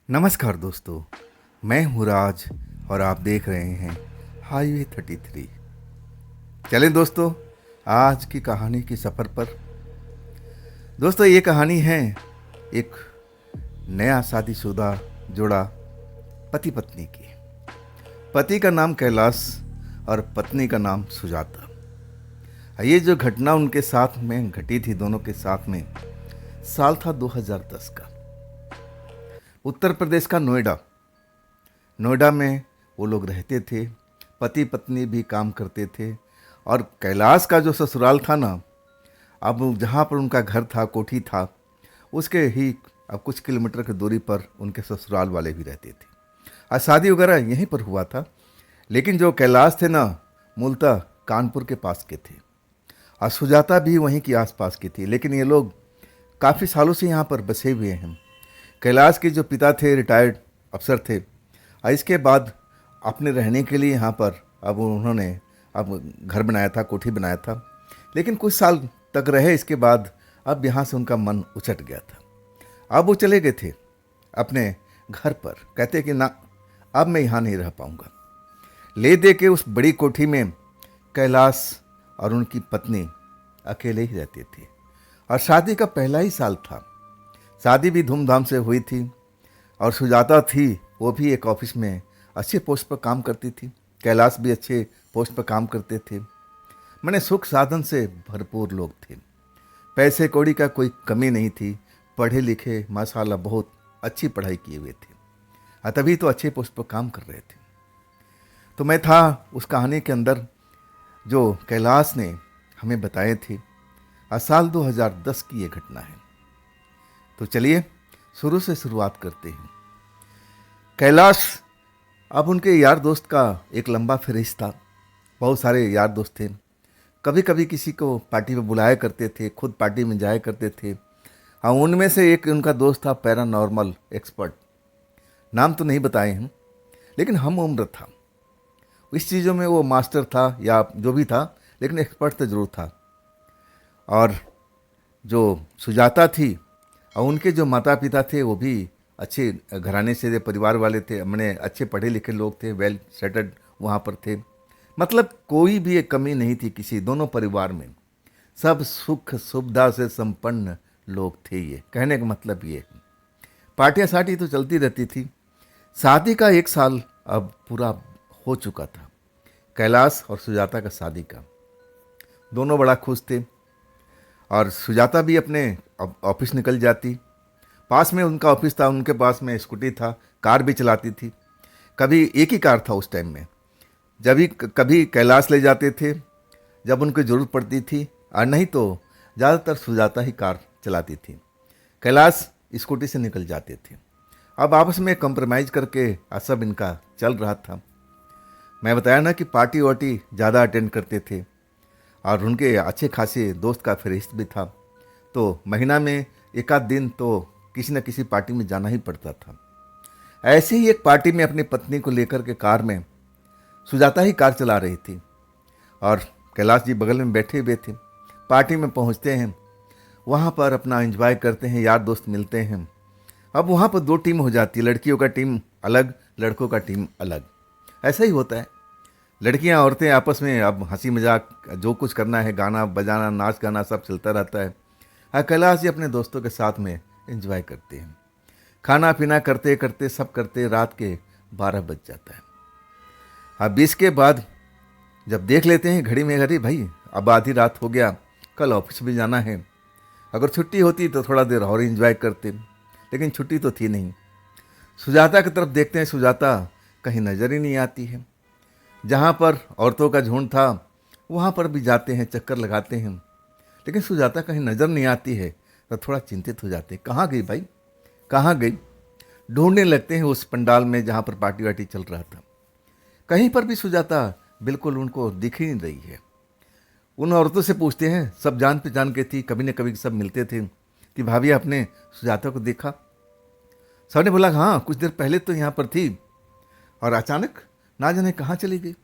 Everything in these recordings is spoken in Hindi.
नमस्कार दोस्तों, मैं हूँ राज और आप देख रहे हैं हाईवे 33। चलें दोस्तों, आज की कहानी की सफ़र पर। दोस्तों, ये कहानी है एक नया शादीशुदा जोड़ा पति पत्नी की। पति का नाम कैलाश और पत्नी का नाम सुजाता। ये जो घटना उनके साथ में घटी थी, दोनों के साथ में, साल था 2010 का। उत्तर प्रदेश का नोएडा। नोएडा में वो लोग रहते थे, पति पत्नी भी काम करते थे। और कैलाश का जो ससुराल था ना, अब जहाँ पर उनका घर था, कोठी था, उसके ही अब कुछ किलोमीटर की दूरी पर उनके ससुराल वाले भी रहते थे। और शादी वगैरह यहीं पर हुआ था। लेकिन जो कैलाश थे ना, मूलतः कानपुर के पास के थे और सुजाता भी वहीं की आसपास की थी। लेकिन ये लोग काफ़ी सालों से यहाँ पर बसे हुए हैं। कैलाश के जो पिता थे रिटायर्ड अफसर थे और इसके बाद अपने रहने के लिए यहाँ पर अब उन्होंने अब घर बनाया था, कोठी बनाया था। लेकिन कुछ साल तक रहे, इसके बाद अब यहाँ से उनका मन उचट गया था। अब वो चले गए थे अपने घर पर, कहते कि ना, अब मैं यहाँ नहीं रह पाऊँगा। ले दे के उस बड़ी कोठी में कैलाश और उनकी पत्नी अकेले ही रहते थे। और शादी का पहला ही साल था। शादी भी धूमधाम से हुई थी और सुजाता थी, वो भी एक ऑफिस में अच्छे पोस्ट पर काम करती थी। कैलाश भी अच्छे पोस्ट पर काम करते थे। मैंने सुख साधन से भरपूर लोग थे, पैसे कौड़ी का कोई कमी नहीं थी। पढ़े लिखे माशाल्लाह बहुत अच्छी पढ़ाई किए हुए थे और तभी तो अच्छे पोस्ट पर काम कर रहे थे। तो मैं था उस कहानी के अंदर जो कैलाश ने हमें बताए थे। और साल 2010 की ये घटना है। तो चलिए शुरू से शुरुआत करते हैं। कैलाश, अब उनके यार दोस्त का एक लंबा फहरिस्त था। बहुत सारे यार दोस्त थे। कभी कभी किसी को पार्टी में बुलाया करते थे, खुद पार्टी में जाया करते थे। हाँ, उनमें से एक उनका दोस्त था पैरानॉर्मल एक्सपर्ट। नाम तो नहीं बताए हैं, लेकिन हम उम्र था। इस चीज़ों में वो मास्टर था या जो भी था, लेकिन एक्सपर्ट तो जरूर था। और जो सुजाता थी और उनके जो माता पिता थे वो भी अच्छे घराने से परिवार वाले थे, मैंने अच्छे पढ़े लिखे लोग थे, वेल सेटल्ड वहाँ पर थे। मतलब कोई भी एक कमी नहीं थी किसी दोनों परिवार में। सब सुख सुविधा से संपन्न लोग थे। ये कहने का मतलब ये है। पार्टियाँ साटी तो चलती रहती थी। शादी का एक साल अब पूरा हो चुका था, कैलाश और सुजाता का शादी का। दोनों बड़ा खुश थे और सुजाता भी अपने ऑफिस निकल जाती। पास में उनका ऑफिस था, उनके पास में स्कूटी था, कार भी चलाती थी। कभी एक ही कार था उस टाइम में। जब भी कभी कैलाश ले जाते थे जब उनको ज़रूरत पड़ती थी, और नहीं तो ज़्यादातर सुजाता ही कार चलाती थी। कैलाश स्कूटी से निकल जाते थे। अब आपस में कंप्रोमाइज़ करके सब इनका चल रहा था। मैं बताया ना कि पार्टी वार्टी ज़्यादा अटेंड करते थे और उनके अच्छे खासे दोस्त का फहरिस्त भी था। तो महीना में एक आध दिन तो किसी न किसी पार्टी में जाना ही पड़ता था। ऐसे ही एक पार्टी में अपनी पत्नी को लेकर के कार में सुजाता ही कार चला रही थी और कैलाश जी बगल में बैठे हुए थे। पार्टी में पहुंचते हैं, वहाँ पर अपना एंजॉय करते हैं, यार दोस्त मिलते हैं। अब वहाँ पर दो टीम हो जाती है, लड़कियों का टीम अलग, लड़कों का टीम अलग। ऐसा ही होता है। लड़कियां औरतें आपस में अब हंसी मजाक जो कुछ करना है, गाना बजाना नाच गाना सब चलता रहता है। कैलाश जी अपने दोस्तों के साथ में एंजॉय करते हैं। खाना पीना करते करते सब करते रात के 12 बज जाता है। अब इसके बाद जब देख लेते हैं घड़ी में, अरे भाई अब आधी रात हो गया, कल ऑफिस भी जाना है। अगर छुट्टी होती तो थोड़ा देर और एंजॉय करते, लेकिन छुट्टी तो थी नहीं। सुजाता की तरफ देखते हैं, सुजाता कहीं नज़र ही नहीं आती है। जहाँ पर औरतों का झुंड था वहाँ पर भी जाते हैं, चक्कर लगाते हैं, लेकिन सुजाता कहीं नज़र नहीं आती है। तो थोड़ा चिंतित हो जाते हैं, कहाँ गई भाई, कहाँ गई। ढूंढने लगते हैं उस पंडाल में जहाँ पर पार्टी वार्टी चल रहा था। कहीं पर भी सुजाता बिल्कुल उनको दिख ही नहीं रही है। उन औरतों से पूछते हैं, सब जान पहचान के थी, कभी न कभी सब मिलते थे, कि भाभी आपने सुजाता को देखा। सबने बोला हाँ, कुछ देर पहले तो यहाँ पर थी और अचानक ना जाने कहाँ चली गई।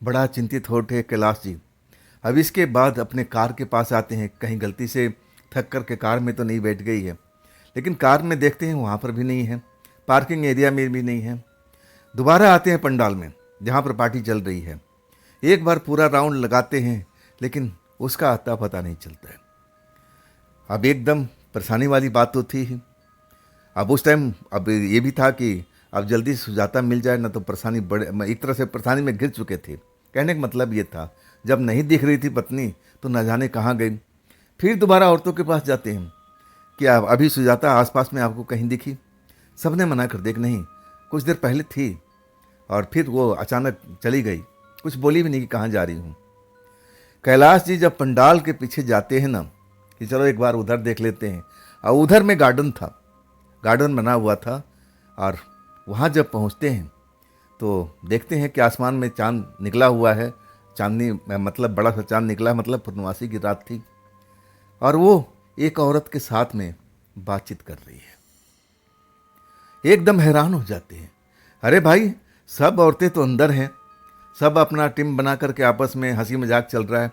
बड़ा चिंतित हो उठे कैलाश जी। अब इसके बाद अपने कार के पास आते हैं, कहीं गलती से थक कर के कार में तो नहीं बैठ गई है। लेकिन कार में देखते हैं वहाँ पर भी नहीं है। पार्किंग एरिया में भी नहीं है। दोबारा आते हैं पंडाल में जहाँ पर पार्टी चल रही है। एक बार पूरा राउंड लगाते हैं लेकिन उसका अता पता नहीं चलता है। अब एकदम परेशानी वाली बात तो थी ही। अब उस टाइम अब ये भी था कि अब जल्दी से सुजाता मिल जाए ना तो परेशानी बड़े, एक तरह से परेशानी में घिर चुके थे। कहने का मतलब ये था जब नहीं दिख रही थी पत्नी तो न जाने कहाँ गई। फिर दोबारा औरतों के पास जाते हैं कि अब अभी सुजाता आसपास में आपको कहीं दिखी? सबने मना कर देख नहीं, कुछ देर पहले थी और फिर वो अचानक चली गई, कुछ बोली भी नहीं कि कहाँ जा रही हूँ। कैलाश जी जब पंडाल के पीछे जाते हैं ना कि चलो एक बार उधर देख लेते हैं, और उधर में गार्डन था, गार्डन बना हुआ था, और वहाँ जब पहुँचते हैं तो देखते हैं कि आसमान में चांद निकला हुआ है। चांदनी मतलब बड़ा सा चांद निकला, मतलब पूर्णमासी की रात थी, और वो एक औरत के साथ में बातचीत कर रही है। एकदम हैरान हो जाते हैं, अरे भाई सब औरतें तो अंदर हैं, सब अपना टीम बना करके आपस में हंसी मजाक चल रहा है,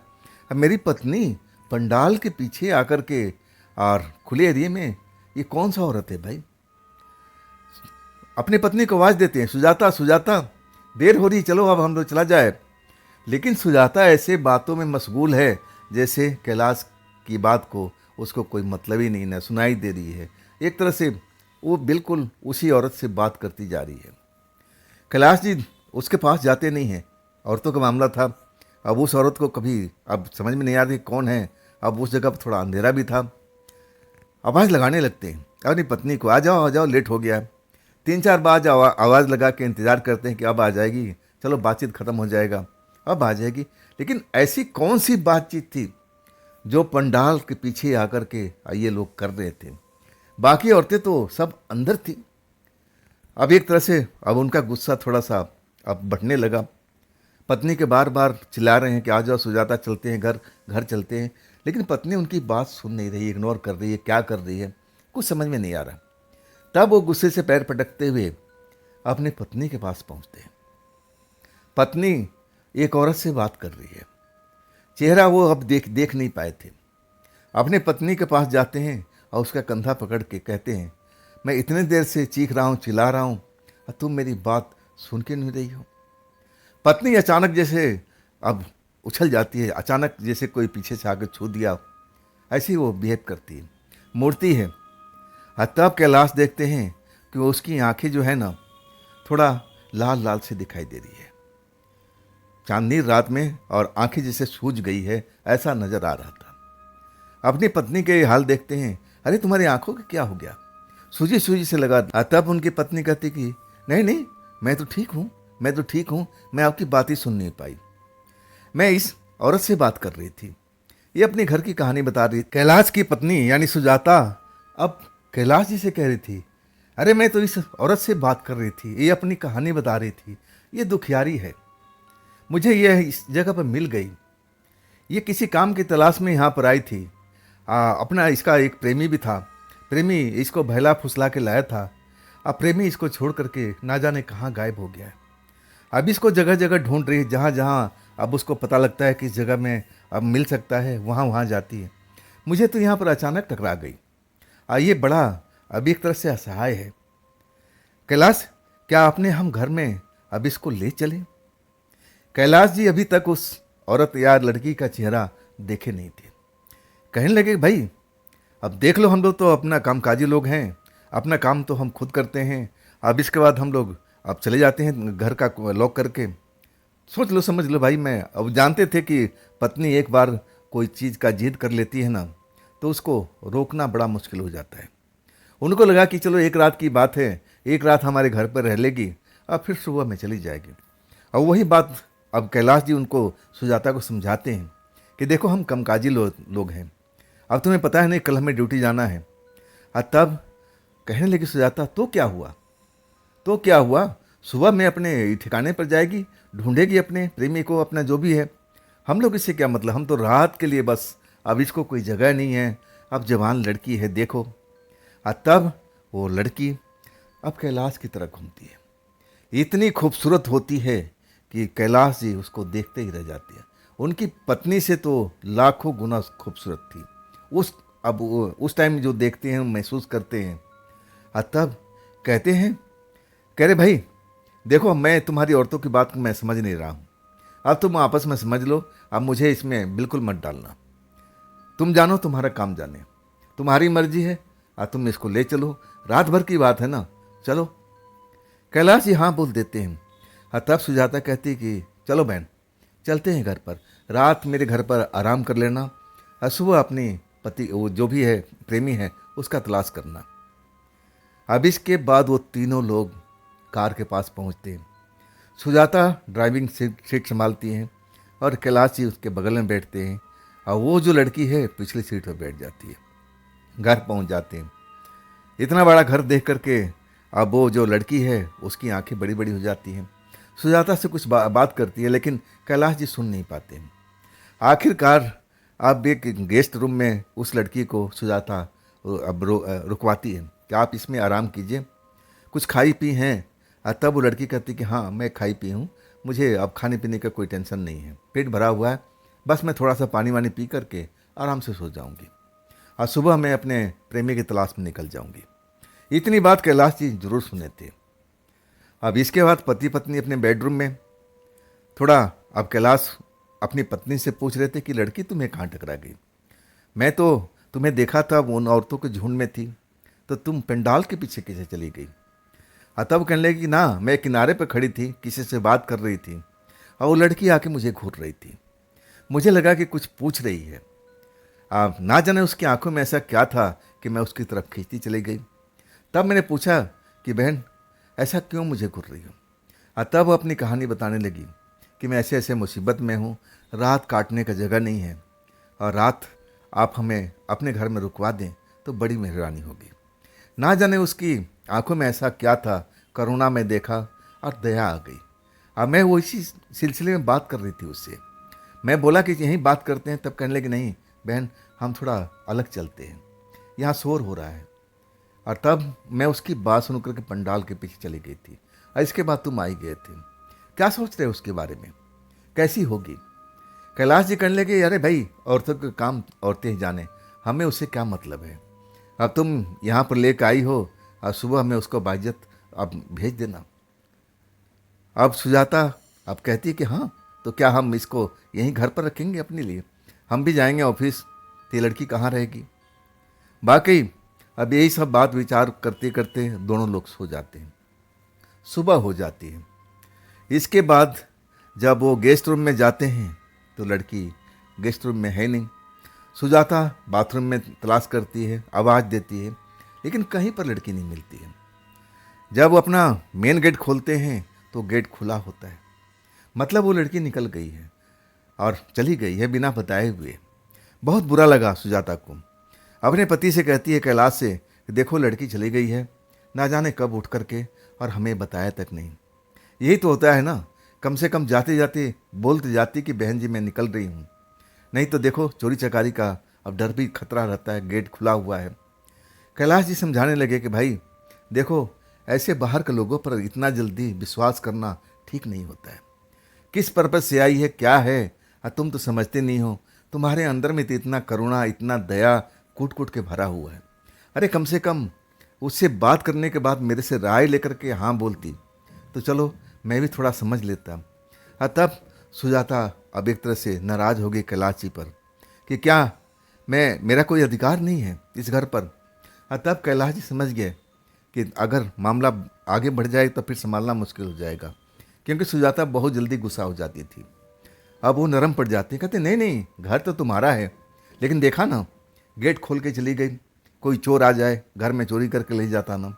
अब मेरी पत्नी पंडाल के पीछे आकर के और खुले एरिए में, ये कौन सा औरत है भाई? अपनी पत्नी को आवाज़ देते हैं, सुजाता सुजाता देर हो रही, चलो अब हम लोग चला जाए। लेकिन सुजाता ऐसे बातों में मशगूल है जैसे कैलाश की बात को उसको कोई मतलब ही नहीं, ना सुनाई दे रही है। एक तरह से वो बिल्कुल उसी औरत से बात करती जा रही है। कैलाश जी उसके पास जाते नहीं हैं, औरतों का मामला था। अब उस औरत को कभी अब समझ में नहीं आ रही कौन है। अब उस जगह पर थोड़ा अंधेरा भी था। आवाज़ लगाने लगते हैं अपनी पत्नी को, आ जाओ लेट हो गया है। 3-4 बार आवाज़ लगा के इंतज़ार करते हैं कि अब आ जाएगी, चलो बातचीत ख़त्म हो जाएगा, अब आ जाएगी। लेकिन ऐसी कौन सी बातचीत थी जो पंडाल के पीछे आकर के ये लोग कर रहे थे? बाकी औरतें तो सब अंदर थी। अब एक तरह से अब उनका गुस्सा थोड़ा सा अब बढ़ने लगा। पत्नी के बार बार चिल्ला रहे हैं कि आ जाओ सुजाता, चलते हैं घर चलते हैं। लेकिन पत्नी उनकी बात सुन नहीं रही, इग्नोर कर रही है, क्या कर रही है कुछ समझ में नहीं आ रहा। तब वो गुस्से से पैर पटकते हुए अपने पत्नी के पास पहुंचते हैं। पत्नी एक औरत से बात कर रही है, चेहरा वो अब देख नहीं पाए थे। अपने पत्नी के पास जाते हैं और उसका कंधा पकड़ के कहते हैं, मैं इतने देर से चीख रहा हूँ, चिल्ला रहा हूँ, और तुम मेरी बात सुन के नहीं रही हो। पत्नी अचानक जैसे अब उछल जाती है, अचानक जैसे कोई पीछे से आकर छू दिया, ऐसी वो बिहेव करती है, मूर्ति है। और तब कैलाश देखते हैं कि उसकी आंखें जो है ना थोड़ा लाल लाल से दिखाई दे रही है, चांदनी रात में, और आंखें जैसे सूज गई है ऐसा नजर आ रहा था। अपनी पत्नी के हाल देखते हैं, अरे तुम्हारी आंखों को क्या हो गया, सूजी सूजी से लगा। तब उनकी पत्नी कहती कि नहीं मैं तो ठीक हूँ, मैं आपकी बात ही सुन नहीं पाई, मैं इस औरत से बात कर रही थी, ये अपने घर की कहानी बता रही। कैलाश की पत्नी यानी सुजाता अब कैलाश जी से कह रही थी, अरे मैं तो इस औरत से बात कर रही थी, ये अपनी कहानी बता रही थी, ये दुखियारी है, मुझे ये इस जगह पर मिल गई, ये किसी काम की तलाश में यहाँ पर आई थी। अपना इसका एक प्रेमी भी था, प्रेमी इसको बहला फुसला के लाया था, अब प्रेमी इसको छोड़ करके ना जाने कहाँ गायब हो गया है। अब इसको जगह जगह ढूंढ रही है, जहाँ जहाँ अब उसको पता लगता है कि इस जगह में अब मिल सकता है वहाँ वहाँ जाती है। मुझे तो यहाँ पर अचानक टकरा गई, ये बड़ा अब एक तरह से असहाय है। कैलाश क्या आपने हम घर में अब इसको ले चले? कैलाश जी अभी तक उस औरत या लड़की का चेहरा देखे नहीं थे। कहने लगे, भाई अब देख लो, हम लोग तो अपना कामकाजी लोग हैं, अपना काम तो हम खुद करते हैं, अब इसके बाद हम लोग अब चले जाते हैं घर का लॉक करके। सोच लो समझ लो भाई, मैं अब जानते थे कि पत्नी एक बार कोई चीज़ का जिद कर लेती है ना तो उसको रोकना बड़ा मुश्किल हो जाता है। उनको लगा कि चलो एक रात की बात है, एक रात हमारे घर पर रह लेगी, अब फिर सुबह में चली जाएगी। और वही बात अब कैलाश जी उनको सुजाता को समझाते हैं कि देखो हम कामकाजी लोग हैं, अब तुम्हें पता है नहीं कल हमें ड्यूटी जाना है। और तब कहने लगी सुजाता, तो क्या हुआ, सुबह में अपने ठिकाने पर जाएगी, ढूंढेगी अपने प्रेमी को, अपना जो भी है, हम लोग इससे क्या मतलब, हम तो रात के लिए बस, अब इसको कोई जगह नहीं है, अब जवान लड़की है देखो। और तब वो लड़की अब कैलाश की तरफ घूमती है, इतनी खूबसूरत होती है कि कैलाश जी उसको देखते ही रह जाते हैं। उनकी पत्नी से तो लाखों गुना खूबसूरत थी। उस टाइम जो देखते हैं महसूस करते हैं। और तब कहते हैं, कह रहे भाई देखो, मैं तुम्हारी औरतों की बात को मैं समझ नहीं रहा हूँ, अब तुम आपस में समझ लो, अब मुझे इसमें बिल्कुल मत डालना। तुम जानो, तुम्हारा काम जाने, तुम्हारी मर्जी है, अब तुम इसको ले चलो, रात भर की बात है ना, चलो। कैलाश जी हाँ बोल देते हैं। तब सुजाता कहती कि चलो बहन, चलते हैं घर पर, रात मेरे घर पर आराम कर लेना, और सुबह अपनी पति वो जो भी है प्रेमी है उसका तलाश करना। अब इसके बाद वो तीनों लोग कार के पास पहुंचते हैं। सुजाता ड्राइविंग सीट संभालती हैं और कैलाश जी उसके बगल में बैठते हैं, और वो जो लड़की है पिछली सीट पर बैठ जाती है। घर पहुंच जाते हैं। इतना बड़ा घर देख करके अब वो जो लड़की है उसकी आंखें बड़ी बड़ी हो जाती हैं। सुजाता से कुछ बात करती है, लेकिन कैलाश जी सुन नहीं पाते हैं। आखिरकार अब एक गेस्ट रूम में उस लड़की को सुजाता अब रुकवाती है कि आप इसमें आराम कीजिए, कुछ खाई पी हैं। तब वो लड़की कहती कि हाँ मैं खाई पी हूँ, मुझे अब खाने पीने का कोई टेंशन नहीं है, पेट भरा हुआ है, बस मैं थोड़ा सा पानी वानी पी करके आराम से सो जाऊँगी, और सुबह मैं अपने प्रेमी की तलाश में निकल जाऊँगी। इतनी बात कैलाश जी जरूर सुने थे। अब इसके बाद पति पत्नी अपने बेडरूम में थोड़ा, अब कैलाश अपनी पत्नी से पूछ रहे थे कि लड़की तुम्हें कहाँ टकरा गई, मैं तो तुम्हें देखा था उन औरतों के झुंड में थी, तो तुम पंडाल के पीछे कैसे चली गई। तब कहने लगी कि ना, मैं किनारे पर खड़ी थी, किसी से बात कर रही थी, और वो लड़की आके मुझे घूर रही थी, मुझे लगा कि कुछ पूछ रही है। ना जाने उसकी आंखों में ऐसा क्या था कि मैं उसकी तरफ खींचती चली गई। तब मैंने पूछा कि बहन ऐसा क्यों मुझे घूर रही हो। तब वो अपनी कहानी बताने लगी कि मैं ऐसे ऐसे मुसीबत में हूँ, रात काटने का जगह नहीं है, और रात आप हमें अपने घर में रुकवा दें तो बड़ी मेहरबानी होगी। ना जाने उसकी आंखों में ऐसा क्या था, करुणा में देखा और दया आ गई। अब मैं वो इसी सिलसिले में बात कर रही थी उससे। मैं बोला कि यहीं बात करते हैं, तब कहने लगी नहीं बहन, हम थोड़ा अलग चलते हैं, यहाँ शोर हो रहा है। और तब मैं उसकी बात सुन करके पंडाल के पीछे चली गई थी, और इसके बाद तुम आई गए थे, क्या सोच रहे हो उसके बारे में, कैसी होगी। कैलाश जी कहने लगे अरे भाई, औरतों का काम औरतें ही जाने, हमें उससे क्या मतलब है, अब तुम यहाँ पर लेकर आई हो और सुबह हमें उसको बाइज्जत अब भेज देना। अब सुजाता अब कहती है कि हाँ, तो क्या हम इसको यहीं घर पर रखेंगे अपने लिए, हम भी जाएंगे ऑफिस, तो ये लड़की कहाँ रहेगी। बाकी अब यही सब बात विचार करते करते दोनों लोग सो जाते हैं। सुबह हो जाती है। इसके बाद जब वो गेस्ट रूम में जाते हैं तो लड़की गेस्ट रूम में है नहीं। सुजाता बाथरूम में तलाश करती है, आवाज़ देती है, लेकिन कहीं पर लड़की नहीं मिलती है। जब वो अपना मेन गेट खोलते हैं तो गेट खुला होता है, मतलब वो लड़की निकल गई है और चली गई है बिना बताए हुए। बहुत बुरा लगा सुजाता को। अपने पति से कहती है कैलाश से कि देखो लड़की चली गई है, ना जाने कब उठ करके, और हमें बताया तक नहीं। यही तो होता है ना, कम से कम जाते जाते बोलते जाती कि बहन जी मैं निकल रही हूँ, नहीं तो देखो चोरी चकारी का अब डर भी खतरा रहता है, गेट खुला हुआ है। कैलाश जी समझाने लगे कि भाई देखो, ऐसे बाहर के लोगों पर इतना जल्दी विश्वास करना ठीक नहीं होता है, किस पर्पज़ से आई है क्या है, तुम तो समझते नहीं हो, तुम्हारे अंदर में तो इतना करुणा इतना दया कूट कूट के भरा हुआ है। अरे कम से कम उससे बात करने के बाद मेरे से राय लेकर के हाँ बोलती तो चलो मैं भी थोड़ा समझ लेता। तब सुजाता अब एक तरह से नाराज़ हो गई कैलाश जी पर कि क्या मेरा कोई अधिकार नहीं है इस घर पर। तब कैलाश जी समझ गए कि अगर मामला आगे बढ़ जाए तो फिर संभालना मुश्किल हो जाएगा, क्योंकि सुजाता बहुत जल्दी गुस्सा हो जाती थी। अब वो नरम पड़ जाती, कहते नहीं नहीं घर तो तुम्हारा है, लेकिन देखा ना गेट खोल के चली गई, कोई चोर आ जाए घर में चोरी करके ले जाता ना,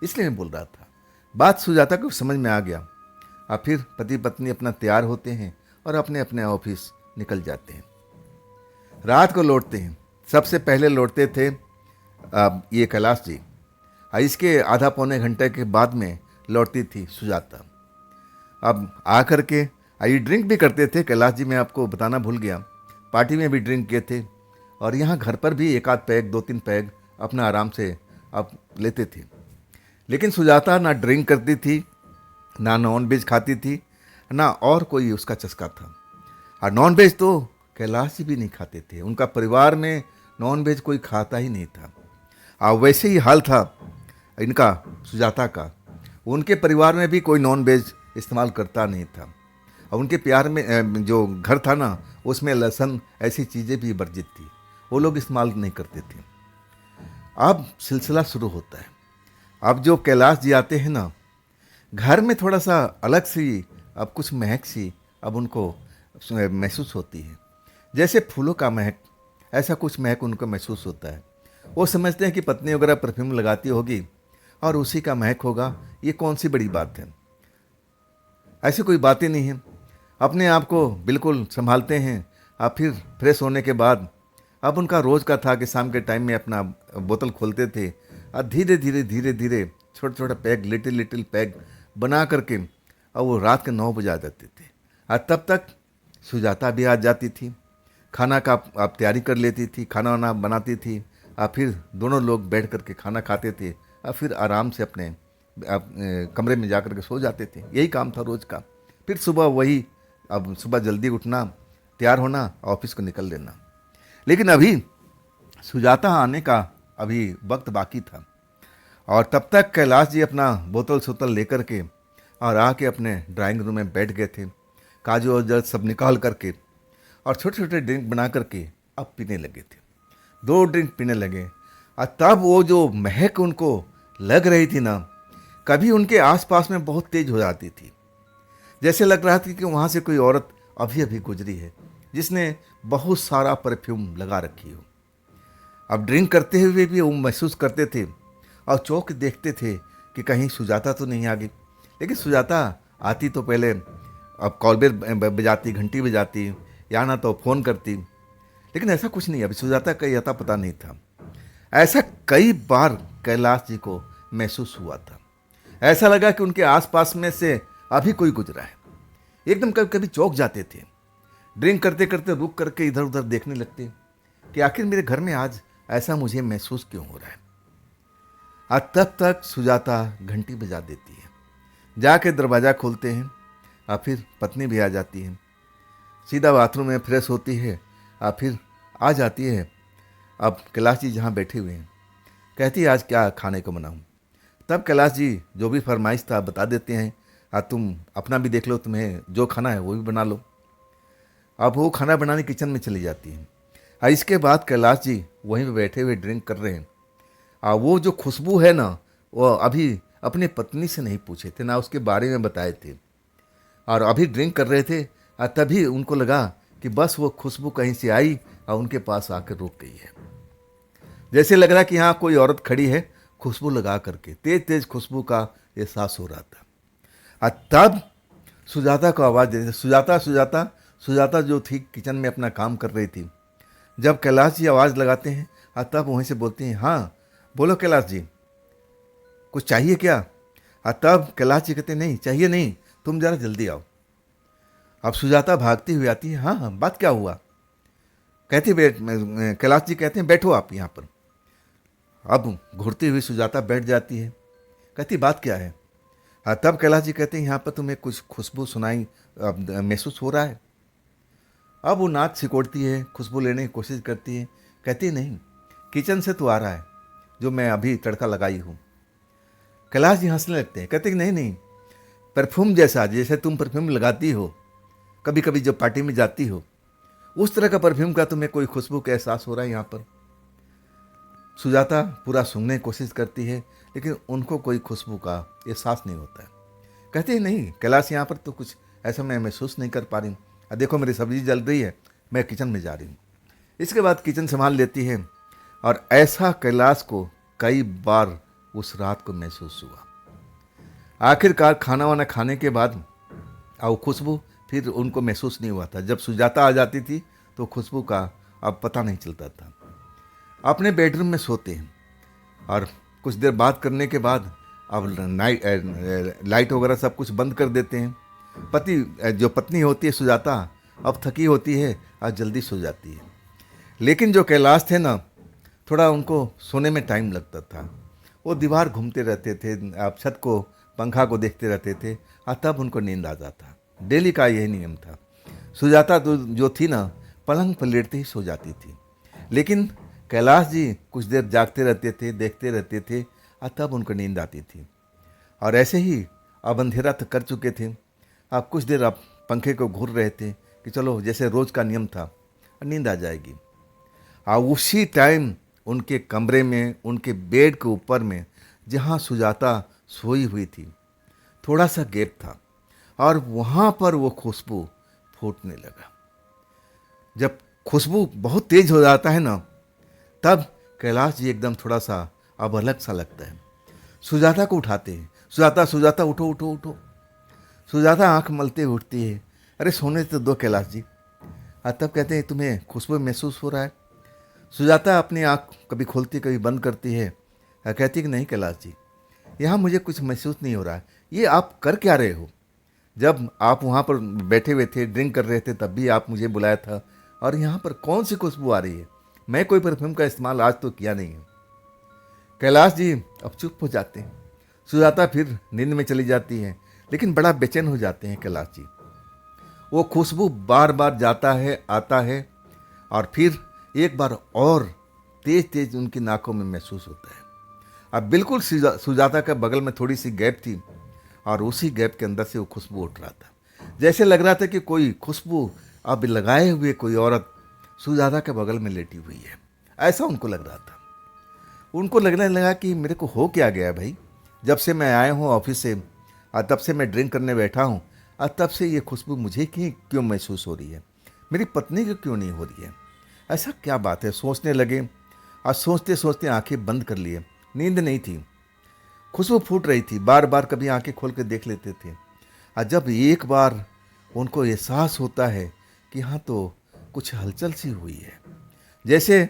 इसलिए मैं बोल रहा था। बात सुजाता को समझ में आ गया। अब फिर पति पत्नी अपना तैयार होते हैं और अपने अपने ऑफिस निकल जाते हैं। रात को लौटते हैं। सबसे पहले लौटते थे ये कैलाश जी, इसके आधा पौने घंटे के बाद में लौटती थी सुजाता। अब आ कर के ये ड्रिंक भी करते थे कैलाश जी, मैं आपको बताना भूल गया, पार्टी में भी ड्रिंक किए थे, और यहाँ घर पर भी एक आध पैग 2-3 पैग अपना आराम से अब लेते थे। लेकिन सुजाता ना ड्रिंक करती थी, ना नॉन वेज खाती थी, ना और कोई उसका चस्का था। और नॉन वेज तो कैलाश जी भी नहीं खाते थे, उनका परिवार में नॉन वेज कोई खाता ही नहीं था। वैसे ही हाल था इनका, सुजाता का, उनके परिवार में भी कोई नॉन वेज इस्तेमाल करता नहीं था। और उनके प्यार में जो घर था ना, उसमें लहसुन ऐसी चीज़ें भी वर्जित थी, वो लोग इस्तेमाल नहीं करते थे। अब सिलसिला शुरू होता है। अब जो कैलाश जी आते हैं ना, घर में थोड़ा सा अलग सी, अब कुछ महक सी अब उनको महसूस होती है, जैसे फूलों का महक, ऐसा कुछ महक उनको महसूस होता है। वो समझते हैं कि पत्नी वगैरह परफ्यूम लगाती होगी और उसी का महक होगा, ये कौन सी बड़ी बात है। ऐसी कोई बात ही नहीं है। अपने आप को बिल्कुल संभालते हैं। अब फिर फ्रेश होने के बाद अब उनका रोज़ का था कि शाम के टाइम में अपना बोतल खोलते थे और धीरे धीरे धीरे धीरे छोटा छोटा पैक, लिटिल लिटिल पैक बना करके, और वो रात के 9 बजे आ जाते थे। और तब तक सुजाता भी आ जाती थी, खाना का आप तैयारी कर लेती थी, खाना वाना बनाती थी, और फिर दोनों लोग बैठ करके खाना खाते थे और फिर आराम से अपने कमरे में जा कर के सो जाते थे। यही काम था रोज़ का। फिर सुबह वही, अब सुबह जल्दी उठना, तैयार होना, ऑफिस को निकल लेना। लेकिन अभी सुजाता आने का अभी वक्त बाकी था, और तब तक कैलाश जी अपना बोतल सोतल लेकर के और आके अपने ड्राइंग रूम में बैठ गए थे, काजू और जल सब निकाल करके, और छोटे छोटे ड्रिंक बना करके अब पीने लगे थे। 2 ड्रिंक पीने लगे, और तब वो जो महक उनको लग रही थी ना, कभी उनके आसपास में बहुत तेज हो जाती थी, जैसे लग रहा था कि वहाँ से कोई औरत अभी अभी गुजरी है जिसने बहुत सारा परफ्यूम लगा रखी हो। अब ड्रिंक करते हुए भी वो महसूस करते थे और चौंक देखते थे कि कहीं सुजाता तो नहीं आ गई। लेकिन सुजाता आती तो पहले अब कॉल बेल बजाती, घंटी बजाती, या ना तो फ़ोन करती, लेकिन ऐसा कुछ नहीं। अभी सुजाता का अता पता नहीं था। ऐसा कई बार कैलाश जी को महसूस हुआ था। ऐसा लगा कि उनके आसपास में से अभी कोई गुजरा है। एकदम कभी कभी चौंक जाते थे, ड्रिंक करते करते रुक करके इधर उधर देखने लगते कि आखिर मेरे घर में आज ऐसा मुझे महसूस क्यों हो रहा है। आज तब तक सुजाता घंटी बजा देती है, जाके दरवाज़ा खोलते हैं, और फिर पत्नी भी आ जाती है, सीधा बाथरूम में फ्रेश होती है, और फिर आ जाती है। अब कैलाश जी जहाँ बैठे हुए हैं, कहती है आज क्या खाने को बनाऊँ। तब कैलाश जी जो भी फरमाइश था बता देते हैं, और तुम अपना भी देख लो, तुम्हें जो खाना है वो भी बना लो। अब वो खाना बनाने किचन में चली जाती है, और इसके बाद कैलाश जी वहीं पे बैठे हुए ड्रिंक कर रहे हैं। और वो जो खुशबू है ना, वो अभी अपनी पत्नी से नहीं पूछे थे, ना उसके बारे में बताए थे, और अभी ड्रिंक कर रहे थे। और तभी उनको लगा कि बस वो खुशबू कहीं से आई और उनके पास आकर रुक गई है। जैसे लग रहा कि यहाँ कोई औरत खड़ी है, खुशबू लगा करके, तेज तेज खुशबू का एहसास हो रहा था। और तब सुजाता को आवाज़ देते, सुजाता सुजाता। सुजाता जो थी किचन में अपना काम कर रही थी। जब कैलाश जी आवाज़ लगाते हैं, और तब वहीं से बोलती हैं, हाँ बोलो कैलाश जी, कुछ चाहिए क्या। और तब कैलाश जी कहते नहीं चाहिए नहीं, तुम ज़रा जल्दी आओ। अब सुजाता भागती हुई आती है, हाँ हाँ बात क्या हुआ। कहती कैलाश जी कहते हैं बैठो आप यहाँ पर। अब घुरती हुई सुजाता बैठ जाती है, कहती बात क्या है। हाँ तब कैलाश जी कहते हैं यहाँ पर तुम्हें कुछ खुशबू सुनाई महसूस हो रहा है। अब वो नाक सिकोड़ती है, खुशबू लेने की कोशिश करती है, कहती नहीं किचन से तो आ रहा है जो मैं अभी तड़का लगाई हूँ। कैलाश जी हंसने लगते हैं, कहते कि नहीं नहीं, परफ्यूम जैसा, जैसे तुम परफ्यूम लगाती हो कभी कभी जब पार्टी में जाती हो, उस तरह का परफ्यूम का तुम्हें कोई खुशबू का एहसास हो रहा है यहाँ पर। सुजाता पूरा सूंघने की कोशिश करती है, लेकिन उनको कोई खुशबू का एहसास नहीं होता है। कहते हैं नहीं कैलाश, यहाँ पर तो कुछ ऐसा मैं महसूस नहीं कर पा रही हूँ। देखो मेरी सब्जी जल रही है, मैं किचन में जा रही हूँ। इसके बाद किचन संभाल लेती है, और ऐसा कैलाश को कई बार उस रात को महसूस हुआ। आखिरकार खाना वाना खाने के बाद और खुशबू फिर उनको महसूस नहीं हुआ था। जब सुजाता आ जाती थी तो खुशबू का अब पता नहीं चलता था। अपने बेडरूम में सोते हैं, और कुछ देर बात करने के बाद अब लाइट वगैरह सब कुछ बंद कर देते हैं। जो पत्नी होती है सुजाता, अब थकी होती है और जल्दी सो जाती है। लेकिन जो कैलाश थे ना, थोड़ा उनको सोने में टाइम लगता था। वो दीवार घूमते रहते थे, आप छत को, पंखा को देखते रहते थे, और तब उनको नींद आ जाता। डेली का यही नियम था। सुजाता तो जो थी ना, पलंग पर लेटते ही सो जाती थी। लेकिन कैलाश जी कुछ देर जागते रहते थे, देखते रहते थे, और तब उनको नींद आती थी। और ऐसे ही अब अंधेरा तो कर चुके थे, अब कुछ देर आप पंखे को घूर रहे थे कि चलो जैसे रोज का नियम था नींद आ जाएगी। और उसी टाइम उनके कमरे में, उनके बेड के ऊपर में जहाँ सुजाता सोई हुई थी, थोड़ा सा गैप था और वहाँ पर वो खुशबू फूटने लगा। जब खुशबू बहुत तेज हो जाता है ना, तब कैलाश जी एकदम थोड़ा सा अब अलग सा लगता है। सुजाता को उठाते हैं, सुजाता सुजाता उठो उठो उठो। सुजाता आंख मलते उठती है, अरे सोने तो दो कैलाश जी। और तब कहते हैं तुम्हें खुशबू महसूस हो रहा है? सुजाता अपनी आंख कभी खोलती कभी बंद करती है और कहती है कि नहीं कैलाश जी, यहाँ मुझे कुछ महसूस नहीं हो रहा है। ये आप कर क्या रहे हो? जब आप वहाँ पर बैठे हुए थे, ड्रिंक कर रहे थे, तब भी आप मुझे बुलाया था, और यहाँ पर कौन सी खुशबू आ रही है? मैं कोई परफ्यूम का इस्तेमाल आज तो किया नहीं है। कैलाश जी अब चुप हो जाते हैं। सुजाता फिर नींद में चली जाती है, लेकिन बड़ा बेचैन हो जाते हैं कैलाश जी। वो खुशबू बार बार जाता है, आता है, और फिर एक बार और तेज तेज उनकी नाकों में महसूस होता है। अब बिल्कुल सुजाता के बगल में थोड़ी सी गैप थी, और उसी गैप के अंदर से वो खुशबू उठ रहा था। जैसे लग रहा था कि कोई खुशबू अब लगाए हुए कोई औरत सुजाता के बगल में लेटी हुई है, ऐसा उनको लग रहा था। उनको लगने लगा कि मेरे को हो क्या गया भाई, जब से मैं आया हूँ ऑफिस से और तब से मैं ड्रिंक करने बैठा हूँ, और तब से ये खुशबू मुझे क्यों महसूस हो रही है, मेरी पत्नी को क्यों नहीं हो रही है, ऐसा क्या बात है? सोचने लगे, और सोचते सोचते आंखें बंद कर लिए। नींद नहीं थी, खुशबू फूट रही थी, बार बार कभी आंखें खोल के देख लेते थे। और जब एक बार उनको एहसास होता है कि हाँ तो कुछ हलचल सी हुई है, जैसे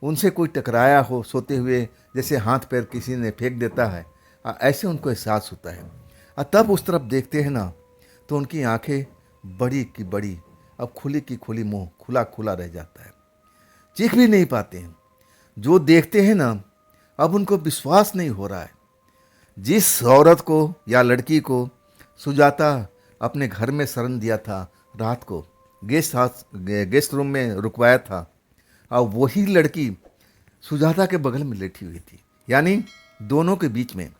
उनसे कोई टकराया हो सोते हुए, जैसे हाथ पैर किसी ने फेंक देता है, ऐसे उनको एहसास होता है। और तब उस तरफ देखते हैं ना, तो उनकी आंखें बड़ी की बड़ी, अब खुली की खुली, मुंह खुला खुला रह जाता है, चीख भी नहीं पाते हैं। जो देखते हैं ना, अब उनको विश्वास नहीं हो रहा है। जिस औरत को या लड़की को सुजाता अपने घर में शरण दिया था, रात को गेस्ट रूम में रुकवाया था, और वही लड़की सुजाता के बगल में लेटी हुई थी। यानी दोनों के बीच में,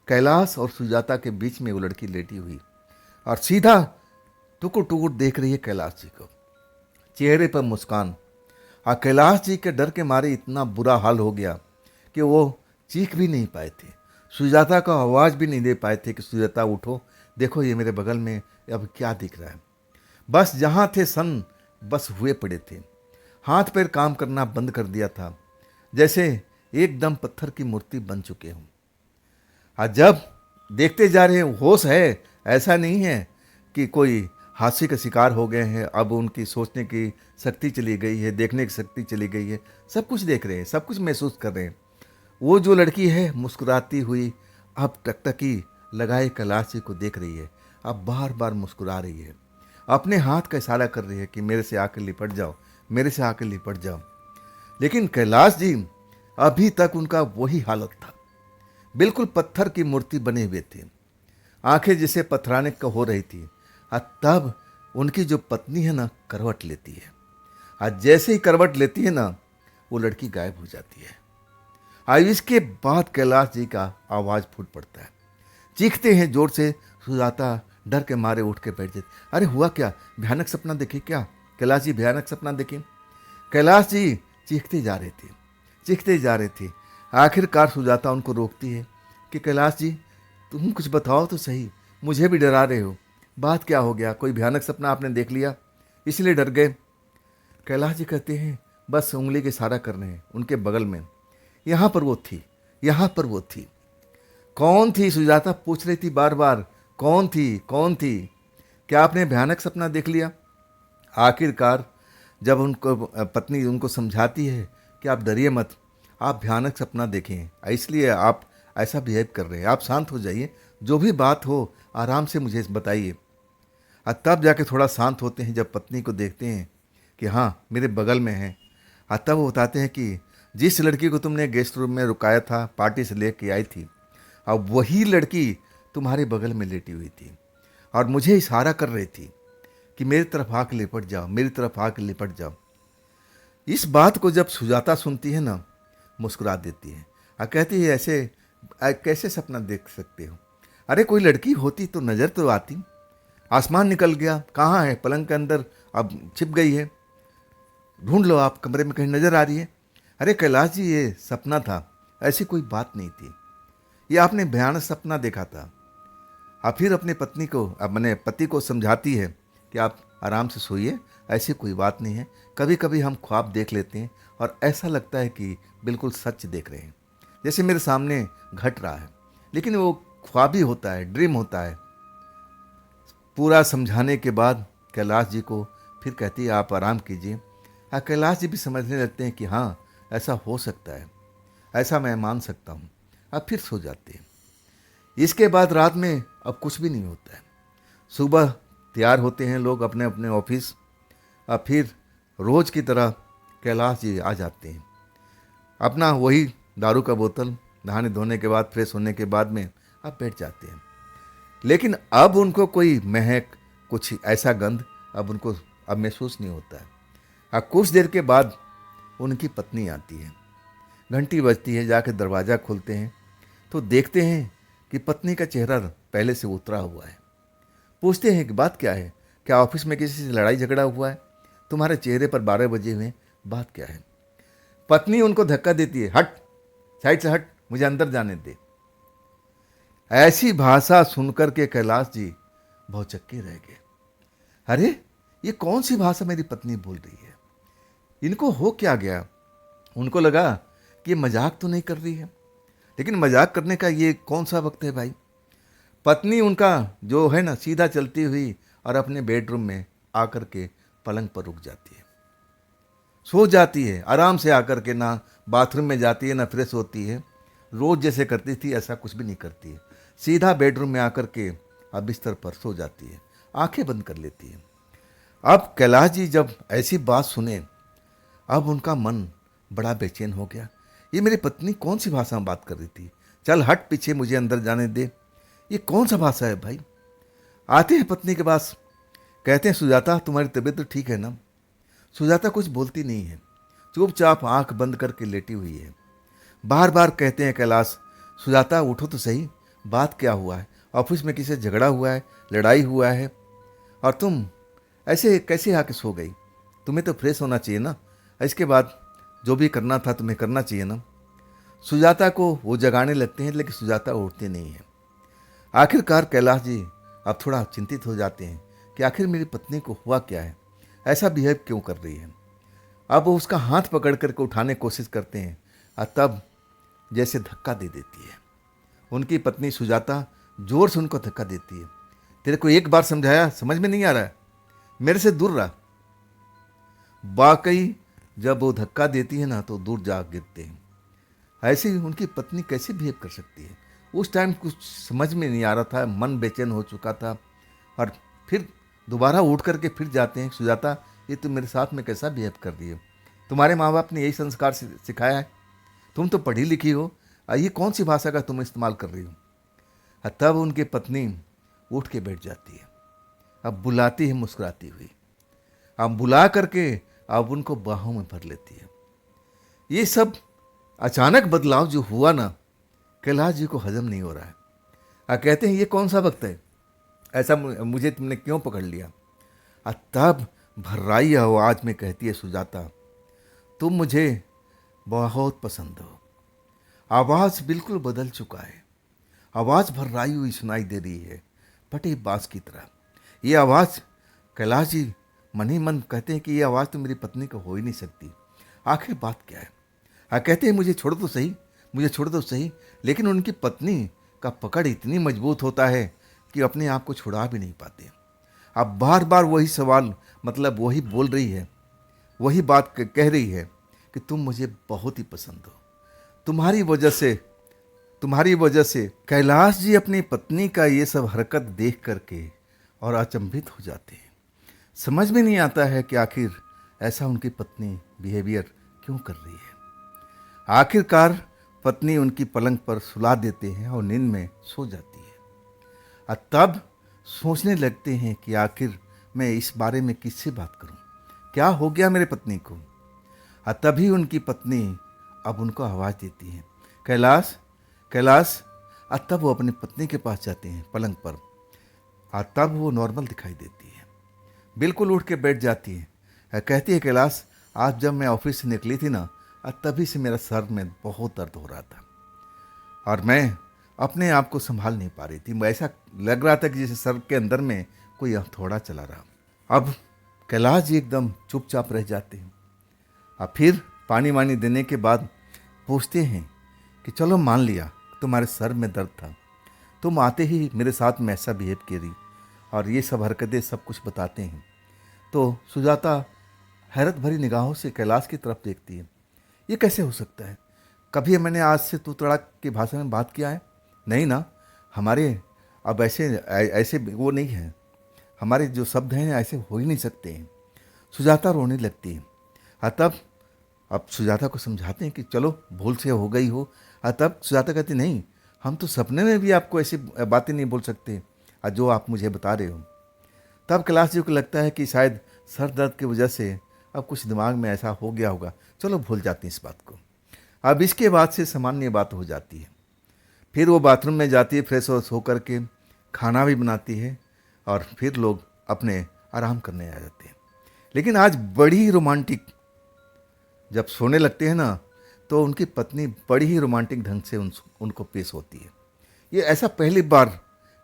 कैलाश और सुजाता के बीच में वो लड़की लेटी हुई, और सीधा टुकुर टुकुर देख रही है कैलाश जी को, चेहरे पर मुस्कान। और कैलाश जी के डर के मारे इतना बुरा हाल हो गया कि वो चीख भी नहीं पाए थे, सुजाता का आवाज़ भी नहीं दे पाए थे कि सुजाता उठो, देखो ये मेरे बगल में अब क्या दिख रहा है। बस जहाँ थे सन बस हुए पड़े थे, हाथ पैर काम करना बंद कर दिया था, जैसे एकदम पत्थर की मूर्ति बन चुके हों। और जब देखते जा रहे हैं, होश है, ऐसा नहीं है कि कोई हादसे का शिकार हो गए हैं, अब उनकी सोचने की शक्ति चली गई है, देखने की शक्ति चली गई है, सब कुछ देख रहे हैं, सब कुछ महसूस कर रहे हैं। वो जो लड़की है मुस्कुराती हुई अब टकटकी लगाए कैलाश जी को देख रही है, अब बार बार मुस्कुरा रही है, अपने हाथ का इशारा कर रही है कि मेरे से आकर लिपट जाओ, मेरे से आकर लिपट जाओ। लेकिन कैलाश जी अभी तक उनका वही हालत था, बिल्कुल पत्थर की मूर्ति बने हुए थे, आंखें जैसे पथराने का हो रही थी। और तब उनकी जो पत्नी है ना, करवट लेती है, और जैसे ही करवट लेती है ना, वो लड़की गायब हो जाती है। और इसके बाद कैलाश जी का आवाज़ फूट पड़ता है, चीखते हैं जोर से। सुजाता डर के मारे उठ के बैठ जाते, अरे हुआ क्या, भयानक सपना देखे क्या? कैलाश जी भयानक सपना देखे? कैलाश जी चीखते जा रहे थे, चीखते जा रहे थे। आखिरकार सुजाता उनको रोकती है कि कैलाश जी तुम कुछ बताओ तो सही, मुझे भी डरा रहे हो, बात क्या हो गया, कोई भयानक सपना आपने देख लिया इसलिए डर गए? कैलाश जी कहते हैं बस उंगली के इशारा कर रहे हैं उनके बगल में, यहाँ पर वो थी, यहाँ पर वो थी। कौन थी? सुजाता पूछ रही थी बार बार, कौन थी, कौन थी? क्या आपने भयानक सपना देख लिया? आखिरकार जब उनको पत्नी उनको समझाती है कि आप डरिए मत, आप भयानक सपना देखें, इसलिए आप ऐसा बिहेव कर रहे हैं, आप शांत हो जाइए, जो भी बात हो आराम से मुझे बताइए। और तब जाके थोड़ा शांत होते हैं जब पत्नी को देखते हैं कि हाँ मेरे बगल में है। और तब वो बताते हैं कि जिस लड़की को तुमने गेस्ट रूम में रुकाया था, पार्टी से लेके आई थी, अब वही लड़की तुम्हारे बगल में लेटी हुई थी, और मुझे इशारा कर रही थी कि मेरी तरफ आके लिपट जाओ, मेरी तरफ आके लिपट जाओ। इस बात को जब सुजाता सुनती है ना, मुस्कुरा देती है और कहती है ऐसे कैसे सपना देख सकते हो? अरे कोई लड़की होती तो नज़र तो आती। आसमान निकल गया, कहाँ है? पलंग के अंदर अब छिप गई है, ढूंढ लो, आप कमरे में कहीं नज़र आ रही है। अरे कैलाश जी, ये सपना था, ऐसी कोई बात नहीं थी, ये आपने भयानक सपना देखा था। आप फिर अपनी पत्नी को, अपने पति को समझाती है कि आप आराम से सोइए, ऐसी कोई बात नहीं है। कभी कभी हम ख्वाब देख लेते हैं और ऐसा लगता है कि बिल्कुल सच देख रहे हैं, जैसे मेरे सामने घट रहा है, लेकिन वो ख्वाब ही होता है, ड्रीम होता है। पूरा समझाने के बाद कैलाश जी को फिर कहती है आप आराम कीजिए। कैलाश जी भी समझने लगते हैं कि हाँ, ऐसा हो सकता है, ऐसा मैं मान सकता हूँ। अब फिर सो जाते हैं। इसके बाद रात में अब कुछ भी नहीं होता है। सुबह तैयार होते हैं लोग अपने अपने ऑफिस। अब फिर रोज़ की तरह कैलाश जी आ जाते हैं, अपना वही दारू का बोतल, नहाने धोने के बाद, फ्रेश होने के बाद में अब बैठ जाते हैं। लेकिन अब उनको कोई महक, कुछ ऐसा गंध अब उनको अब महसूस नहीं होता है। अब कुछ देर के बाद उनकी पत्नी आती है, घंटी बजती है, जाकर दरवाज़ा खोलते हैं तो देखते हैं कि पत्नी का चेहरा पहले से उतरा हुआ है। पूछते हैं कि बात क्या है, क्या ऑफिस में किसी से लड़ाई झगड़ा हुआ है? तुम्हारे चेहरे पर 12 बजे हुए, बात क्या है? पत्नी उनको धक्का देती है, हट, साइड से हट, मुझे अंदर जाने दे। ऐसी भाषा सुनकर के कैलाश जी भौचक्के रह गए। अरे ये कौन सी भाषा मेरी पत्नी बोल रही है? इनको हो क्या गया? उनको लगा कि ये मजाक तो नहीं कर रही है, लेकिन मजाक करने का ये कौन सा वक्त है भाई? पत्नी उनका जो है ना, सीधा चलती हुई और अपने बेडरूम में आकर के पलंग पर रुक जाती है, सो जाती है आराम से आकर के। ना बाथरूम में जाती है, ना फ्रेश होती है, रोज जैसे करती थी ऐसा कुछ भी नहीं करती है। सीधा बेडरूम में आकर के अब बिस्तर पर सो जाती है, आंखें बंद कर लेती है। अब कैलाश जी जब ऐसी बात सुने, अब उनका मन बड़ा बेचैन हो गया। ये मेरी पत्नी कौन सी भाषा में बात कर रही थी? चल हट पीछे, मुझे अंदर जाने दे। ये कौन सा भाषा है भाई? आते हैं पत्नी के पास, कहते हैं सुजाता तुम्हारी तबीयत तो ठीक है ना? सुजाता कुछ बोलती नहीं है, चुपचाप आंख बंद करके लेटी हुई है। बार बार कहते हैं कैलाश, सुजाता उठो तो सही, बात क्या हुआ है? ऑफिस में किसी से झगड़ा हुआ है, लड़ाई हुआ है, और तुम ऐसे कैसे आके सो गई? तुम्हें तो फ्रेश होना चाहिए ना, इसके बाद जो भी करना था तुम्हें करना चाहिए ना। सुजाता को वो जगाने लगते हैं, लेकिन सुजाता उठती नहीं है। आखिरकार कैलाश जी अब थोड़ा चिंतित हो जाते हैं कि आखिर मेरी पत्नी को हुआ क्या है, ऐसा बिहेव क्यों कर रही है। अब वो उसका हाथ पकड़ करके उठाने की कोशिश करते हैं, और तब जैसे धक्का दे देती है। उनकी पत्नी सुजाता जोर से उनको धक्का देती है। तेरे को एक बार समझाया, समझ में नहीं आ रहा है, मेरे से दूर रहा। वाकई जब वो धक्का देती है ना तो दूर जा गिरते हैं। ऐसे ही उनकी पत्नी कैसे बिहेव कर सकती है? उस टाइम कुछ समझ में नहीं आ रहा था, मन बेचैन हो चुका था। और फिर दोबारा उठ करके फिर जाते हैं, सुजाता ये तुम मेरे साथ में कैसा बिहेव कर रही हो? तुम्हारे माँ बाप ने यही संस्कार सिखाया है, तुम तो पढ़ी लिखी हो, ये कौन सी भाषा का तुम इस्तेमाल कर रही हो? तब उनकी पत्नी उठ के बैठ जाती है, अब बुलाती है मुस्कुराती हुई, अब बुला करके अब उनको बाहों में भर लेती है। ये सब अचानक बदलाव जो हुआ ना, कैलाश जी को हजम नहीं हो रहा है। कहते हैं ये कौन सा वक्त है, ऐसा मुझे तुमने क्यों पकड़ लिया? तब भर्राई आवाज में कहती है सुजाता, तुम मुझे बहुत पसंद हो। आवाज बिल्कुल बदल चुका है, आवाज भर्राई हुई सुनाई दे रही है, फटे बांस की तरह। ये आवाज, कैलाश जी मन ही मन कहते हैं कि ये आवाज तो मेरी पत्नी को हो ही नहीं सकती, आखिर बात क्या है? कहते हैं मुझे छोड़ दो सही, मुझे छोड़ दो सही। लेकिन उनकी पत्नी का पकड़ इतनी मजबूत होता है कि अपने आप को छुड़ा भी नहीं पाते। अब बार बार वही सवाल, मतलब वही बोल रही है, वही बात कह रही है कि तुम मुझे बहुत ही पसंद हो। तुम्हारी वजह से कैलाश जी अपनी पत्नी का ये सब हरकत देख करके और अचंभित हो जाते हैं। समझ में नहीं आता है कि आखिर ऐसा उनकी पत्नी बिहेवियर क्यों कर रही है। आखिरकार पत्नी उनकी पलंग पर सुला देते हैं और नींद में सो जाती है। और तब सोचने लगते हैं कि आखिर मैं इस बारे में किससे बात करूं, क्या हो गया मेरे पत्नी को। और तभी उनकी पत्नी अब उनको आवाज़ देती है, कैलाश कैलाश तब वो अपनी पत्नी के पास जाते हैं पलंग पर। तब वो नॉर्मल दिखाई देती है, बिल्कुल उठ के बैठ जाती है। कहती है कैलाश, आज जब मैं ऑफिस से निकली थी ना, तभी से मेरा सर में बहुत दर्द हो रहा था और मैं अपने आप को संभाल नहीं पा रही थी। ऐसा लग रहा था कि जैसे सर के अंदर में कोई हथौड़ा चला रहा। अब कैलाश जी एकदम चुपचाप रह जाते हैं। अब फिर पानी वानी देने के बाद पूछते हैं कि चलो मान लिया तुम्हारे सर में दर्द था, तुम आते ही मेरे साथ में ऐसा बिहेव करी और ये सब हरकतें सब कुछ बताते हैं। तो सुजाता हैरत भरी निगाहों से कैलाश की तरफ देखती है। ये कैसे हो सकता है? कभी मैंने आज से तू तड़ाक की भाषा में बात किया है? नहीं ना, हमारे अब ऐसे ऐसे वो नहीं है, हमारे जो शब्द हैं ऐसे हो ही नहीं सकते हैं। सुजाता रोने लगती है। तब अब सुजाता को समझाते हैं कि चलो भूल से हो गई हो। तब सुजाता कहती नहीं, हम तो सपने में भी आपको ऐसी बातें नहीं बोल सकते जो आप मुझे बता रहे हो। तब कैलाश जी को लगता है कि शायद सर दर्द की वजह से अब कुछ दिमाग में ऐसा हो गया होगा, चलो भूल जाते हैं इस बात को। अब इसके बाद से सामान्य बात हो जाती है। फिर वो बाथरूम में जाती है, फ्रेश व्रेश होकर के खाना भी बनाती है और फिर लोग अपने आराम करने आ जाते हैं। लेकिन आज बड़ी ही रोमांटिक, जब सोने लगते हैं ना तो उनकी पत्नी बड़ी ही रोमांटिक ढंग से उनको पेश होती है। ये ऐसा पहली बार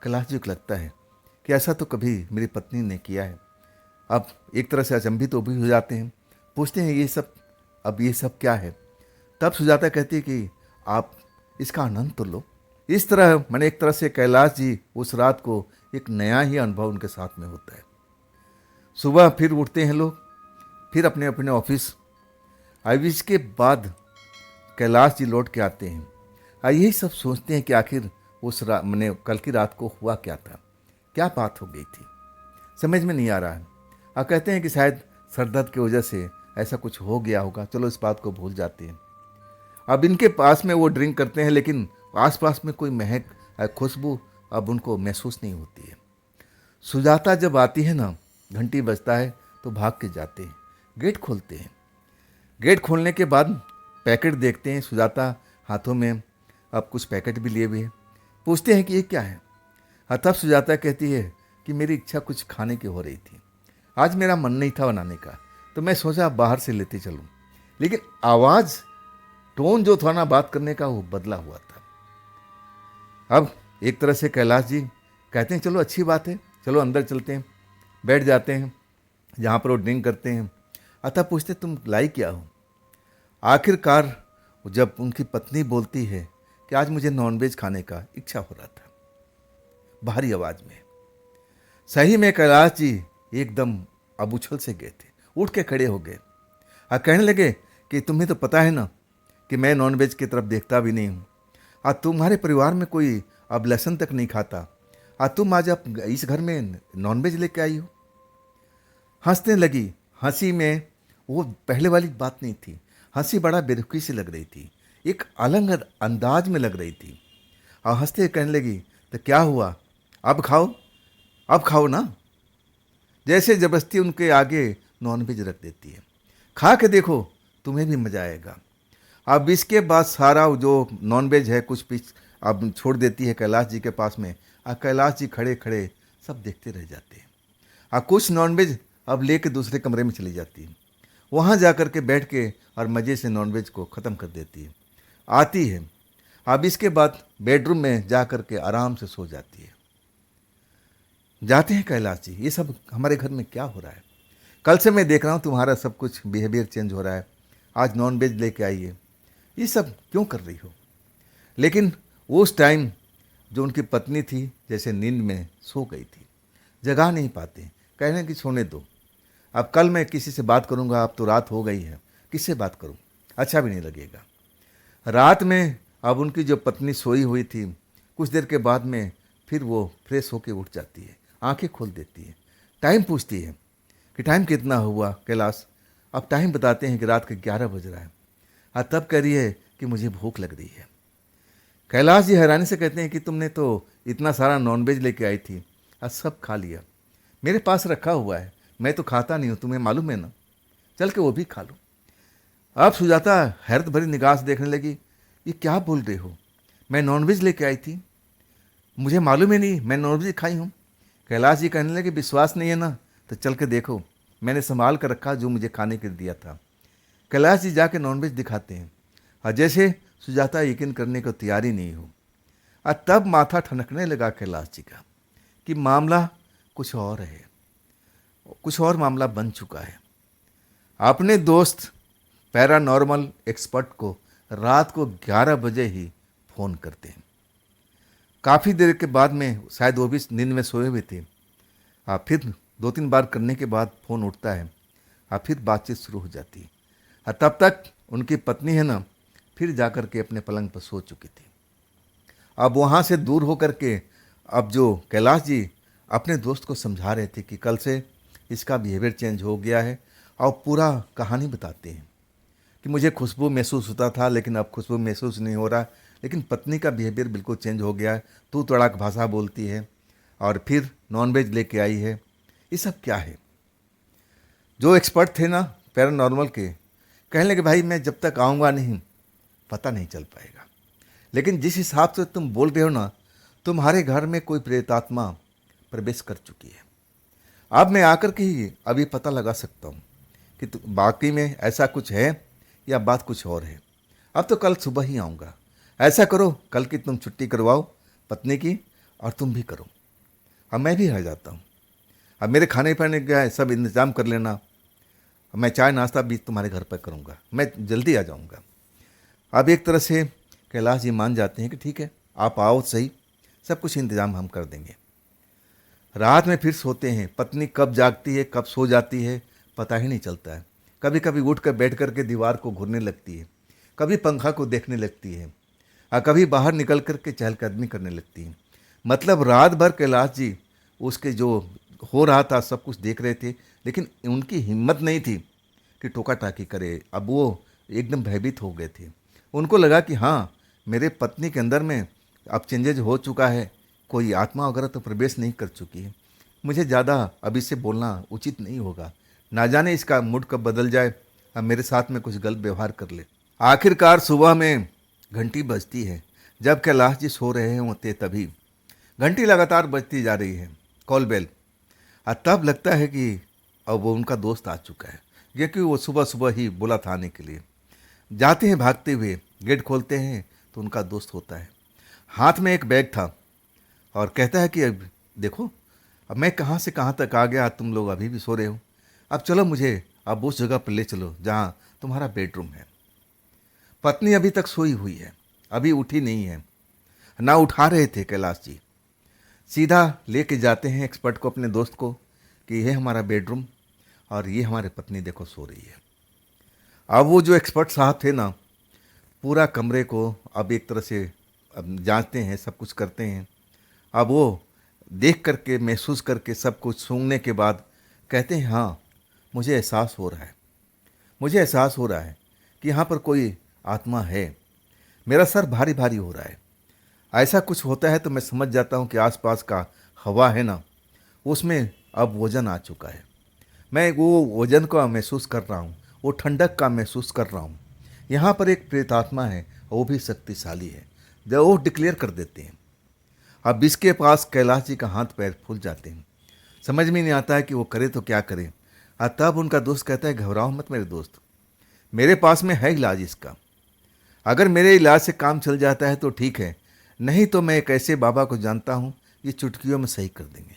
कैलाश जी को लगता है कि ऐसा तो कभी मेरी पत्नी ने किया है। अब एक तरह से अचंभित तो भी हो जाते हैं, पूछते हैं ये सब क्या है? तब सुजाता कहती है कि आप इसका आनंद तो लो। इस तरह मैंने एक तरह से कैलाश जी उस रात को एक नया ही अनुभव उनके साथ में होता है। सुबह फिर उठते हैं लोग, फिर अपने अपने ऑफिस। आइविश के बाद कैलाश जी लौट के आते हैं। यही सब सोचते हैं कि आखिर मैंने कल की रात को हुआ क्या था, क्या बात हो गई थी, समझ में नहीं आ रहा है। कहते हैं कि शायद सरदर्द की वजह से ऐसा कुछ हो गया होगा, चलो इस बात को भूल जाते हैं। अब इनके पास में वो ड्रिंक करते हैं, लेकिन आसपास में कोई महक खुशबू अब उनको महसूस नहीं होती है। सुजाता जब आती है ना, घंटी बजता है तो भाग के जाते हैं, गेट खोलते हैं। गेट खोलने के बाद पैकेट देखते हैं, सुजाता हाथों में अब कुछ पैकेट भी लिए हुए हैं। पूछते हैं कि ये क्या है? तब सुजाता कहती है कि मेरी इच्छा कुछ खाने की हो रही थी, आज मेरा मन नहीं था बनाने का, तो मैं सोचा बाहर से लेते चलूं। लेकिन आवाज़, टोन जो था ना बात करने का, वो बदला हुआ था। अब एक तरह से कैलाश जी कहते हैं चलो अच्छी बात है, चलो अंदर चलते हैं। बैठ जाते हैं जहाँ पर वो ड्रिंक करते हैं। अतः पूछते तुम लाई क्या हो? आखिरकार जब उनकी पत्नी बोलती है कि आज मुझे नॉनवेज खाने का इच्छा हो रहा था, भारी आवाज़ में। सही में कैलाश जी एकदम अब उछल से गए थे, उठ के खड़े हो गए और कहने लगे कि तुम्हें तो पता है ना कि मैं नॉनवेज की तरफ देखता भी नहीं हूँ, और तुम्हारे परिवार में कोई अब लहसुन तक नहीं खाता, और तुम आज अब इस घर में नॉनवेज लेके आई हो। हंसने लगी। हंसी में वो पहले वाली बात नहीं थी, हंसी बड़ा बेरुखी से लग रही थी, एक अलग अंदाज में लग रही थी। और हंसते कहने लगी तो क्या हुआ, अब खाओ ना। जैसे जबरदस्ती उनके आगे नॉनवेज रख देती है, खा के देखो तुम्हें भी मज़ा आएगा। अब इसके बाद सारा जो नॉनवेज है कुछ पीस अब छोड़ देती है कैलाश जी के पास में, और कैलाश जी खड़े खड़े सब देखते रह जाते हैं। और कुछ नॉनवेज अब लेके दूसरे कमरे में चली जाती है, वहाँ जा कर के बैठ के और मज़े से नॉनवेज को ख़त्म कर देती है। आती है, अब इसके बाद बेडरूम में जा कर के आराम से सो जाती है। जाते हैं कैलाश जी, ये सब हमारे घर में क्या हो रहा है? कल से मैं देख रहा हूँ तुम्हारा सब कुछ बिहेवियर चेंज हो रहा है, आज नॉनवेज लेके आई है, ये सब क्यों कर रही हो? लेकिन उस टाइम जो उनकी पत्नी थी जैसे नींद में सो गई थी, जगा नहीं पाते, कहने की सोने दो, अब कल मैं किसी से बात करूँगा, अब तो रात हो गई है, किससे बात करूँ, अच्छा भी नहीं लगेगा। रात में अब उनकी जो पत्नी सोई हुई थी, कुछ देर के बाद में फिर वो फ्रेश होके उठ जाती है, आंखें खोल देती है, टाइम पूछती है कि टाइम कितना हुआ कैलाश? अब टाइम बताते हैं कि रात के 11 बज रहा है। तब कह रही है कि मुझे भूख लग रही है। कैलाश जी हैरानी से कहते हैं कि तुमने तो इतना सारा नॉनवेज लेके आई थी, आज सब खा लिया, मेरे पास रखा हुआ है, मैं तो खाता नहीं हूँ, तुम्हें मालूम है ना, चल के वो भी खा लो। अब सुजाता हैरत भरी निगाह से देखने लगी, ये क्या बोल रहे हो? मैं नॉनवेज लेके आई थी, मुझे मालूम ही नहीं मैं नॉनवेज खाई हूँ। कैलाश जी कहने लगे विश्वास नहीं है ना तो चल के देखो, मैंने संभाल कर रखा जो मुझे खाने के लिए दिया था। कैलाश जी जाके नॉनवेज दिखाते हैं और जैसे सुजाता यकीन करने को तैयार ही नहीं हो, और तब माथा ठनकने लगा कैलाश जी का कि मामला कुछ और है, कुछ और मामला बन चुका है। अपने दोस्त पैरानॉर्मल एक्सपर्ट को रात को 11 बजे ही फ़ोन करते हैं। काफ़ी देर के बाद में, शायद वो भी नींद में सोए हुए थे, फिर 2-3 बार करने के बाद फ़ोन उठता है और फिर बातचीत शुरू हो जाती है। तब तक उनकी पत्नी है ना फिर जाकर के अपने पलंग पर सो चुकी थी। अब वहाँ से दूर होकर के अब जो कैलाश जी अपने दोस्त को समझा रहे थे कि कल से इसका बिहेवियर चेंज हो गया है, और पूरा कहानी बताते हैं कि मुझे खुशबू महसूस होता था लेकिन अब खुशबू महसूस नहीं हो रहा, लेकिन पत्नी का बिहेवियर बिल्कुल चेंज हो गया है, तू तड़ाक भाषा बोलती है और फिर नॉनवेज लेके आई है, ये सब क्या है। जो एक्सपर्ट थे ना पैरानॉर्मल के, कहने लगे भाई मैं जब तक आऊँगा नहीं पता नहीं चल पाएगा, लेकिन जिस हिसाब से तुम बोल रहे हो ना, तुम्हारे घर में कोई प्रेतात्मा प्रवेश कर चुकी है। अब मैं आकर के ही अभी पता लगा सकता हूँ कि बाकी में ऐसा कुछ है या बात कुछ और है। अब तो कल सुबह ही आऊँगा। ऐसा करो कल की तुम छुट्टी करवाओ पत्नी की, और तुम भी करो, अब मैं भी रह जाता हूँ। अब मेरे खाने पीने का है सब इंतज़ाम कर लेना, मैं चाय नाश्ता भी तुम्हारे घर पर करूँगा, मैं जल्दी आ जाऊँगा। अब एक तरह से कैलाश जी मान जाते हैं कि ठीक है आप आओ सही, सब कुछ इंतज़ाम हम कर देंगे। रात में फिर सोते हैं, पत्नी कब जागती है कब सो जाती है पता ही नहीं चलता है। कभी कभी उठ कर बैठ कर के दीवार को घूरने लगती है, कभी पंखा को देखने लगती है, और कभी बाहर निकल कर के चहलकदमी करने लगती है। मतलब रात भर कैलाश जी उसके जो हो रहा था सब कुछ देख रहे थे, लेकिन उनकी हिम्मत नहीं थी कि टोका टाकी करे। अब वो एकदम भयभीत हो गए थे। उनको लगा कि हाँ मेरे पत्नी के अंदर में अब चेंजेज हो चुका है, कोई आत्मा वगैरह तो प्रवेश नहीं कर चुकी है, मुझे ज़्यादा अभी से बोलना उचित नहीं होगा, ना जाने इसका मूड कब बदल जाए और मेरे साथ में कुछ गलत व्यवहार कर ले। आखिरकार सुबह में घंटी बजती है, जब कैलाश जी सो रहे होते तभी घंटी लगातार बजती जा रही है, कॉल बेल। और तब लगता है कि अब वो उनका दोस्त आ चुका है, क्योंकि वो सुबह सुबह ही बोला था आने के लिए। जाते हैं भागते हुए, गेट खोलते हैं तो उनका दोस्त होता है, हाथ में एक बैग था और कहता है कि अब देखो अब मैं कहाँ से कहाँ तक आ गया, तुम लोग अभी भी सो रहे हो, अब चलो मुझे अब उस जगह पर ले चलो जहाँ तुम्हारा बेडरूम है। पत्नी अभी तक सोई हुई है, अभी उठी नहीं है, ना उठा रहे थे कैलाश जी। सीधा लेके जाते हैं एक्सपर्ट को, अपने दोस्त को, कि ये हमारा बेडरूम और ये हमारे पत्नी देखो सो रही है। अब वो जो एक्सपर्ट साहब थे ना, पूरा कमरे को अब एक तरह से अब जांचते हैं, सब कुछ करते हैं। अब वो देख करके महसूस करके सब कुछ सूंघने के बाद कहते हैं हाँ मुझे एहसास हो रहा है, मुझे एहसास हो रहा है कि यहाँ पर कोई आत्मा है। मेरा सर भारी भारी हो रहा है। ऐसा कुछ होता है तो मैं समझ जाता हूँ कि आसपास का हवा है ना, उसमें अब वज़न आ चुका है। मैं वो वज़न का महसूस कर रहा हूँ, वो ठंडक का महसूस कर रहा हूँ। यहाँ पर एक प्रेतात्मा है, वो भी शक्तिशाली है, जब वो डिक्लेयर कर देते हैं। अब इसके पास कैलाश जी का हाथ पैर फूल जाते हैं, समझ में नहीं आता है कि वो करे तो क्या करे। और तब उनका दोस्त कहता है घबराओ मत मेरे दोस्त, मेरे पास में है इलाज इसका। अगर मेरे इलाज से काम चल जाता है तो ठीक है, नहीं तो मैं एक ऐसे बाबा को जानता हूँ ये चुटकियों में सही कर देंगे।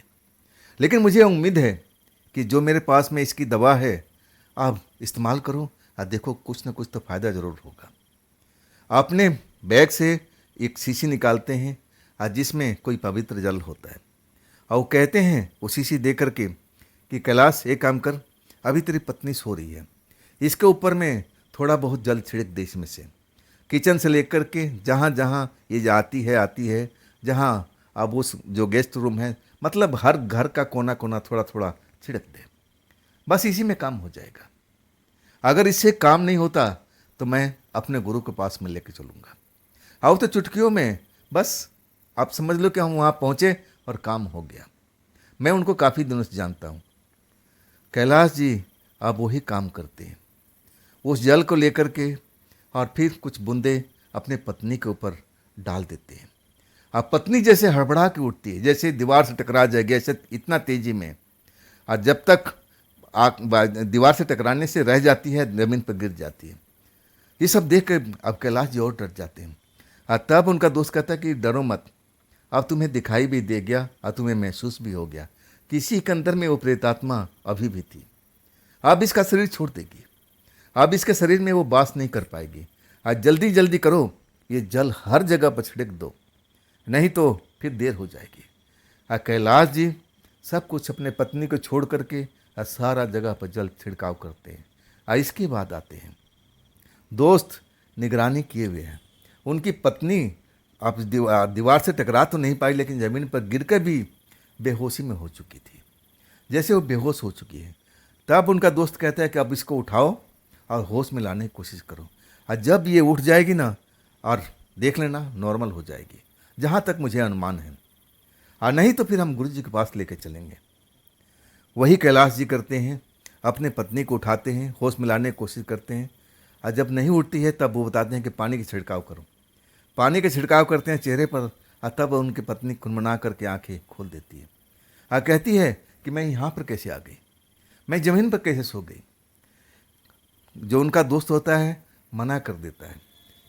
लेकिन मुझे उम्मीद है कि जो मेरे पास में इसकी दवा है आप इस्तेमाल करो और देखो कुछ ना कुछ तो फ़ायदा ज़रूर होगा। अपने बैग से एक शीशी निकालते हैं और जिसमें कोई पवित्र जल होता है, और वो कहते हैं वो शीशी दे करके कि कैलाश एक काम कर, अभी तेरी पत्नी सो रही है, इसके ऊपर में थोड़ा बहुत जल छिड़क दे इसमें से, किचन से लेकर के जहाँ जहाँ ये आती है, जहाँ अब उस जो गेस्ट रूम है, मतलब हर घर का कोना कोना थोड़ा थोड़ा छिड़क दे, बस इसी में काम हो जाएगा। अगर इससे काम नहीं होता तो मैं अपने गुरु के पास में लेके चलूँगा। आओ तो चुटकियों में बस आप समझ लो कि हम वहाँ पहुँचे और काम हो गया। मैं उनको काफ़ी दिनों से जानता हूँ। कैलाश जी अब वही काम करते हैं, उस जल को लेकर के और फिर कुछ बूंदे अपने पत्नी के ऊपर डाल देते हैं। अब पत्नी जैसे हड़बड़ा के उठती है, जैसे दीवार से टकरा जाएगी, ऐसे इतना तेजी में, और जब तक दीवार से टकराने से रह जाती है, जमीन पर गिर जाती है। ये सब देख कर अब कैलाश जी और डर जाते हैं। और तब उनका दोस्त कहता है कि डरो मत, अब तुम्हें दिखाई भी दे गया और तुम्हें महसूस भी हो गया, किसी के अंदर में वो प्रेतात्मा अभी भी थी। अब इसका शरीर छोड़ देगी, अब इसके शरीर में वो वास नहीं कर पाएगी। आज जल्दी जल्दी करो, ये जल हर जगह पर छिड़क दो, नहीं तो फिर देर हो जाएगी। कैलाश जी सब कुछ अपने पत्नी को छोड़ करके सारा जगह पर जल छिड़काव करते हैं। इसके बाद आते हैं दोस्त निगरानी किए हुए हैं। उनकी पत्नी अब दीवार से टकरा तो नहीं पाई, लेकिन ज़मीन पर गिरकर भी बेहोशी में हो चुकी थी। जैसे वो बेहोश हो चुकी है, तब उनका दोस्त कहता है कि अब इसको उठाओ और होश में लाने की कोशिश करो, और जब ये उठ जाएगी ना, और देख लेना नॉर्मल हो जाएगी, जहाँ तक मुझे अनुमान है। और नहीं तो फिर हम गुरु जी के पास लेकर चलेंगे। वही कैलाश जी करते हैं, अपने पत्नी को उठाते हैं, होश में लाने की कोशिश करते हैं, और जब नहीं उठती है तब वो बताते हैं कि पानी की छिड़काव करो। पानी का छिड़काव करते हैं चेहरे पर, और तब उनकी पत्नी कुनमुना करके आंखें खोल देती है और कहती है कि मैं यहाँ पर कैसे आ गई, मैं ज़मीन पर कैसे सो गई। जो उनका दोस्त होता है मना कर देता है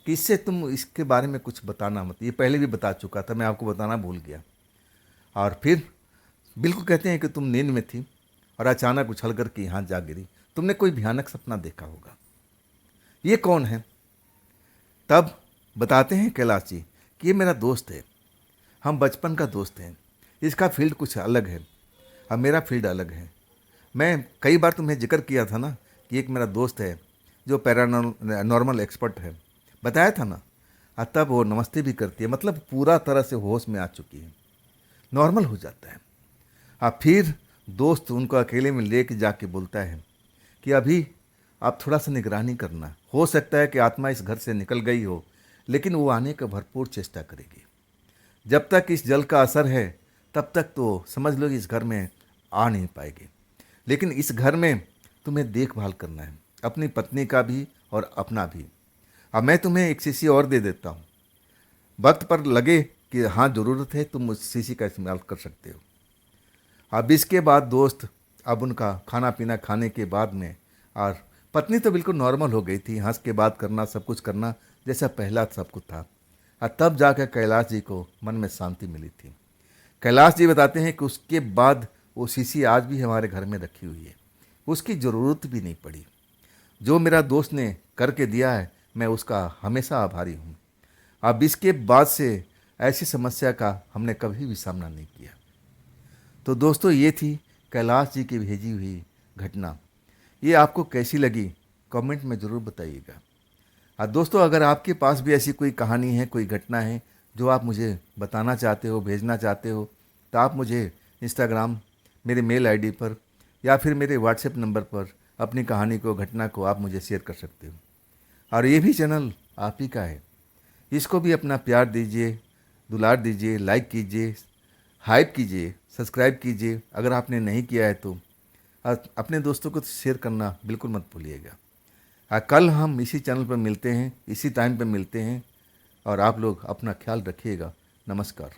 कि इससे तुम इसके बारे में कुछ बताना मत, ये पहले भी बता चुका था, मैं आपको बताना भूल गया। और फिर बिल्कुल कहते हैं कि तुम नींद में थी और अचानक उछल कर के यहाँ जा गिरी, तुमने कोई भयानक सपना देखा होगा। ये कौन है? तब बताते हैं कैलाश जी कि ये मेरा दोस्त है, हम बचपन का दोस्त हैं, इसका फील्ड कुछ अलग है और मेरा फील्ड अलग है। मैं कई बार तुम्हें जिक्र किया था ना कि एक मेरा दोस्त है जो पैरानॉर्मल एक्सपर्ट है, बताया था ना। तब वो नमस्ते भी करती है, मतलब पूरा तरह से होश में आ चुकी है, नॉर्मल हो जाता है। फिर दोस्त उनको अकेले में लेके जाके बोलता है कि अभी आप थोड़ा सा निगरानी करना, हो सकता है कि आत्मा इस घर से निकल गई हो, लेकिन वो आने का भरपूर चेष्टा करेगी। जब तक इस जल का असर है तब तक तो समझ लो कि इस घर में आ नहीं पाएगी, लेकिन इस घर में तुम्हें देखभाल करना है, अपनी पत्नी का भी और अपना भी। अब मैं तुम्हें एक शीशी और दे देता हूँ, वक्त पर लगे कि हाँ ज़रूरत है, तुम उस शीशी का इस्तेमाल कर सकते हो। अब इसके बाद दोस्त, अब उनका खाना पीना खाने के बाद में, और पत्नी तो बिल्कुल नॉर्मल हो गई थी, हंस के बात करना, सब कुछ करना जैसा पहला सब कुछ था। और तब जाकर कैलाश जी को मन में शांति मिली थी। कैलाश जी बताते हैं कि उसके बाद वो शीशी आज भी हमारे घर में रखी हुई है, उसकी ज़रूरत भी नहीं पड़ी। जो मेरा दोस्त ने करके दिया है, मैं उसका हमेशा आभारी हूँ। अब इसके बाद से ऐसी समस्या का हमने कभी भी सामना नहीं किया। तो दोस्तों, ये थी कैलाश जी की भेजी हुई घटना। ये आपको कैसी लगी कमेंट में ज़रूर बताइएगा। दोस्तों, अगर आपके पास भी ऐसी कोई कहानी है, कोई घटना है जो आप मुझे बताना चाहते हो, भेजना चाहते हो, तो आप मुझे इंस्टाग्राम मेरे मेल आईडी पर या फिर मेरे व्हाट्सएप नंबर पर अपनी कहानी को, घटना को आप मुझे शेयर कर सकते हो। और ये भी चैनल आप ही का है, इसको भी अपना प्यार दीजिए, दुलार दीजिए, लाइक कीजिए, हाइप कीजिए, सब्सक्राइब कीजिए अगर आपने नहीं किया है तो। अपने दोस्तों को शेयर करना बिल्कुल मत भूलिएगा। कल हम इसी चैनल पर मिलते हैं, इसी टाइम पर मिलते हैं, और आप लोग अपना ख्याल रखिएगा। नमस्कार।